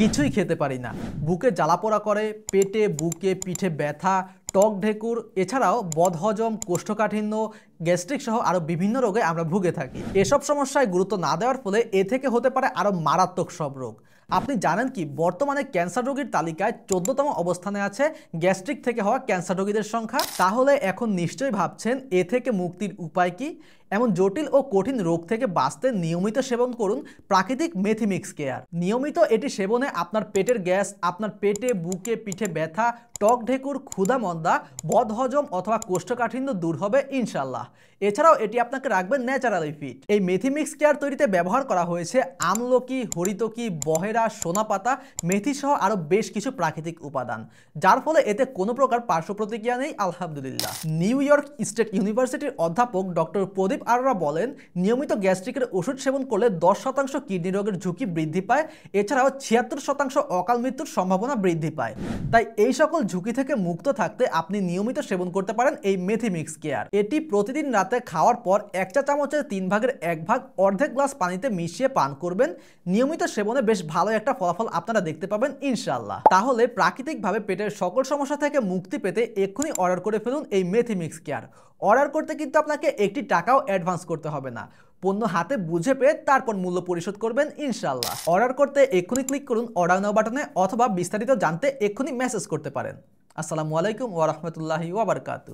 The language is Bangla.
কিছুই খেতে পারি না। বুকে জ্বালাপোড়া করে, পেটে বুকে পিঠে ব্যথা, টক ঢেকুর, এছাড়াও বদহজম, কোষ্ঠকাঠিন্য, গ্যাস্ট্রিক সহ আরও বিভিন্ন রোগে আমরা ভুগে থাকি। এসব সমস্যায় গুরুত্ব না দেওয়ার ফলে এ থেকে হতে পারে আরও মারাত্মক সব রোগ। আপনি জানেন কি বর্তমানে ক্যান্সার রোগীর তালিকায় 14তম অবস্থানে আছে গ্যাস্ট্রিক থেকে হওয়া ক্যান্সার রোগীদের সংখ্যা? তাহলে এখন নিশ্চয়ই ভাবছেন এ থেকে মুক্তির উপায় কি? এমন জটিল ও কঠিন রোগ থেকে বাঁচতে নিয়মিত সেবন করুন প্রাকৃতিক মেথিমিক্স কেয়ার। নিয়মিত এটি সেবনে আপনার পেটের গ্যাস, আপনার পেটে বুকে পিঠে ব্যথা, টক ঢেকুর, ক্ষুধা মন্দা, বদহজম অথবা কোষ্ঠকাঠিন্য দূর হবে ইনশাল্লাহ। এছাড়াও এটি আপনাকে রাখবে ন্যাচারালি ফিট। এই মেথিমিক্স কেয়ার তৈরিতে ব্যবহার করা হয়েছে আমলকি, হরিতকি, বহেরা, সোনাপাতা, মেথি সহ আরও বেশ কিছু প্রাকৃতিক উপাদান, যার ফলে এতে কোনো প্রকার পার্শ্ব প্রতিক্রিয়া নেই আলহামদুলিল্লাহ। নিউ ইয়র্ক স্টেট ইউনিভার্সিটির অধ্যাপক ডক্টর প্রদীপ আরোরা বলেন, নিয়মিত গ্যাস্ট্রিকের ওষুধ সেবন করলে 10% কিডনি রোগের ঝুঁকি বৃদ্ধি পায়। এছাড়াও 76% অকাল মৃত্যুর সম্ভাবনা বৃদ্ধি পায়। তাই এই সকল ঝুঁকি থেকে মুক্ত থাকতে আপনি নিয়মিত সেবন করতে পারেন এই মেথিমিক্স কেয়ার। এটি প্রতিদিন রাতে খাওয়ার পর 1 চা চামচের 3 ভাগের 1 ভাগ অর্ধেক গ্লাস পানিতে মিশিয়ে পান করবেন। নিয়মিত সেবনে বেশ ভালো একটা ফলাফল আপনারা দেখতে পাবেন ইনশাআল্লাহ। তাহলে প্রাকৃতিকভাবে পেটের সকল সমস্যা থেকে মুক্তি পেতে এক্ষুনি অর্ডার করে ফেলুন এই মেথিমিক্স কেয়ার। অর্ডার করতে কিন্তু আপনাকে একটি টাকাও অ্যাডভান্স করতে হবে না। পণ্য হাতে বুঝে পেয়ে তারপর মূল্য পরিশোধ করবেন ইনশাআল্লাহ। অর্ডার করতে এক্ষুনি ক্লিক করুন অর্ডার নাও বাটনে, অথবা বিস্তারিত জানতে এক্ষুনি মেসেজ করতে পারেন। আসসালামু আলাইকুম ওয়া রাহমাতুল্লাহি ওয়া বারাকাতুহু।